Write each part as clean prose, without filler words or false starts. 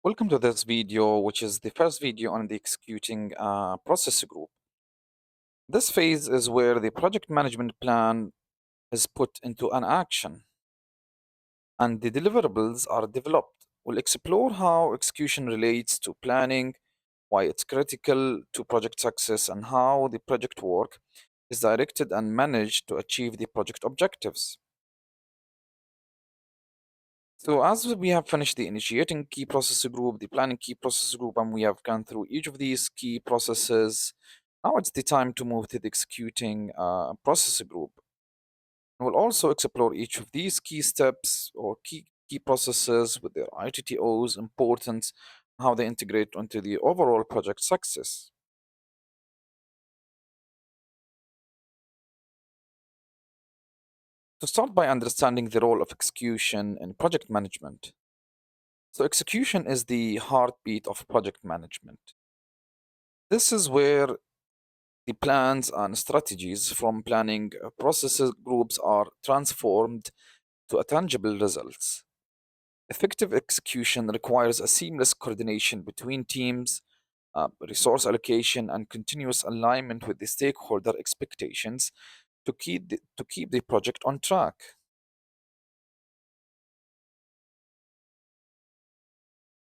Welcome to this video, which is the first video on the executing process group. This phase is where the project management plan is put into an action and the deliverables are developed. We'll explore how execution relates to planning, why it's critical to project success, and how the project work is directed and managed to achieve the project objectives. So as we have finished the initiating key process group, the planning key process group, and we have gone through each of these key processes, now it's the time to move to the executing process group. We'll also explore each of these key steps or key processes with their ITTO's importance, how they integrate into the overall project success. To start by understanding the role of execution in project management. So execution is the heartbeat of project management. This is where the plans and strategies from planning processes groups are transformed to a tangible results. Effective execution requires a seamless coordination between teams, resource allocation, and continuous alignment with the stakeholder expectations to keep the project on track.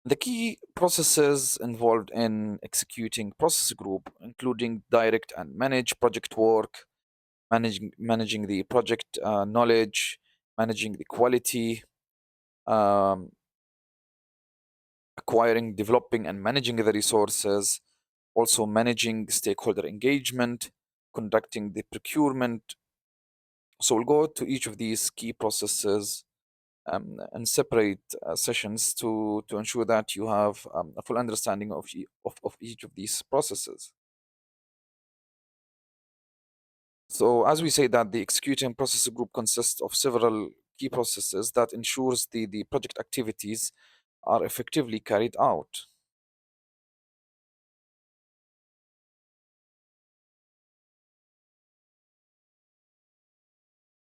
The key processes involved in executing process group, including direct and manage project work, managing the project knowledge, managing the quality, um, acquiring, developing, and managing the resources, also managing stakeholder engagement, conducting the procurement. So we'll go to each of these key processes and separate sessions to ensure that you have a full understanding of each of these processes. So as we say that the executing process group consists of several key processes that ensures the project activities are effectively carried out.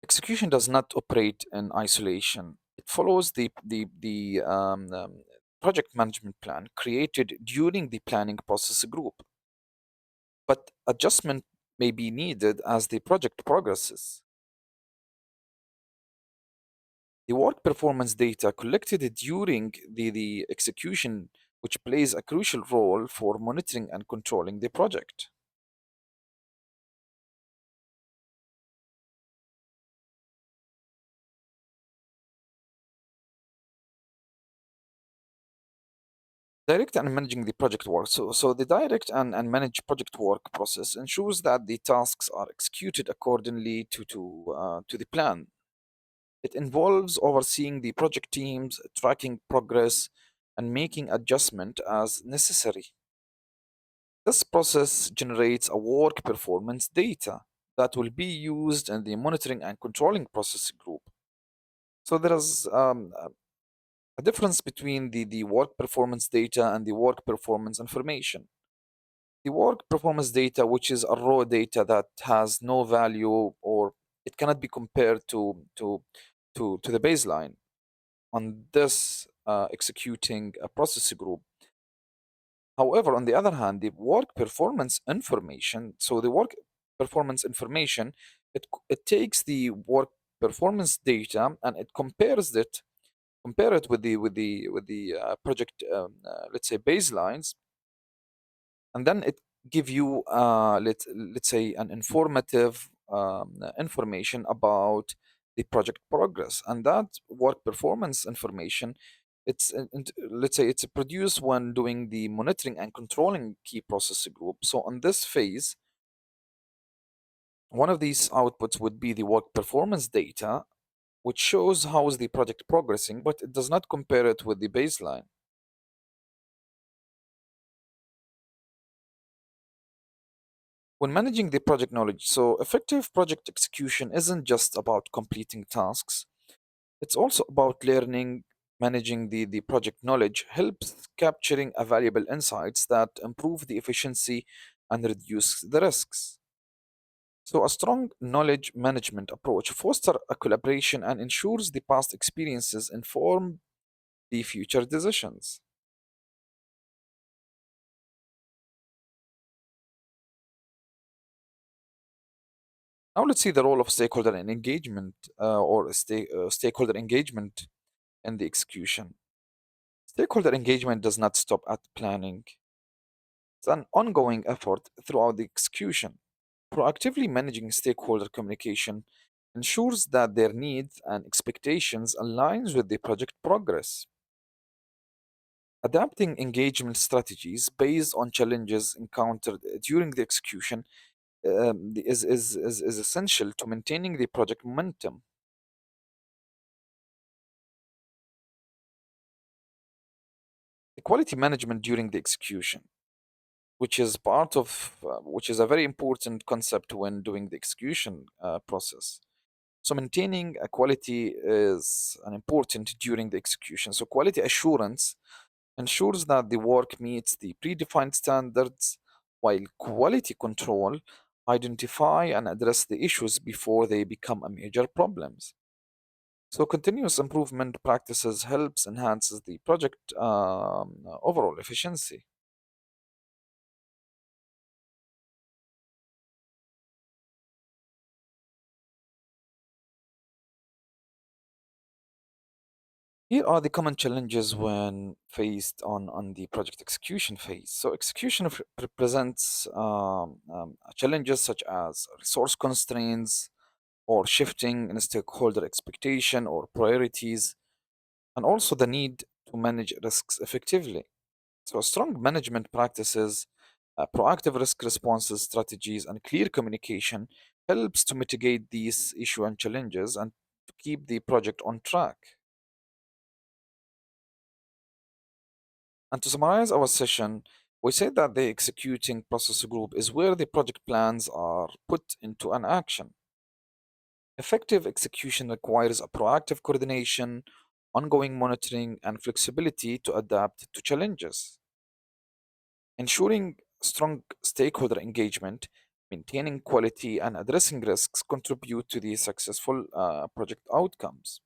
Execution does not operate in isolation. It follows the project management plan created during the planning process group, but adjustment may be needed as the project progresses. The work performance data collected during the execution, which plays a crucial role for monitoring and controlling the project. Direct and managing the project work. So the direct and manage project work process ensures that the tasks are executed accordingly to the plan. It involves overseeing the project teams, tracking progress, and making adjustment as necessary. This process generates a work performance data that will be used in the monitoring and controlling process group. So there is a difference between the work performance data and the work performance information. The work performance data, which is a raw data that has no value or it cannot be compared to the baseline on this executing a process group. However, on the other hand, the work performance information, so the work performance information, it takes the work performance data and it compare it with the project let's say baselines, and then it give you let's say an informative information about the project progress, and that work performance information let's say it's produced when doing the monitoring and controlling key process group. So on this phase, one of these outputs would be the work performance data, which shows how is the project progressing, but it does not compare it with the baseline. When managing the project knowledge, so effective project execution isn't just about completing tasks, it's also about learning. Managing the project knowledge helps capturing a valuable insights that improve the efficiency and reduce the risks. So a strong knowledge management approach fosters a collaboration and ensures the past experiences inform the future decisions. Now let's see the role of stakeholder and engagement stakeholder engagement in the execution. Stakeholder engagement does not stop at planning. It's an ongoing effort throughout the execution. Proactively managing stakeholder communication ensures that their needs and expectations aligns with the project progress. Adapting engagement strategies based on challenges encountered during the execution is essential to maintaining the project momentum. The quality management during the execution, which is a very important concept when doing the execution process. So maintaining a quality is an important during the execution. So quality assurance ensures that the work meets the predefined standards, while quality control identify and address the issues before they become a major problems. So continuous improvement practices helps enhances the project overall efficiency. Here are the common challenges when faced on the project execution phase. So execution represents challenges such as resource constraints or shifting in stakeholder expectation or priorities, and also the need to manage risks effectively. So strong management practices, proactive risk responses strategies, and clear communication helps to mitigate these issues and challenges and to keep the project on track. And to summarize our session, we said that the executing process group is where the project plans are put into an action. Effective execution requires a proactive coordination, ongoing monitoring, and flexibility to adapt to challenges. Ensuring strong stakeholder engagement, maintaining quality, and addressing risks contribute to the successful project outcomes.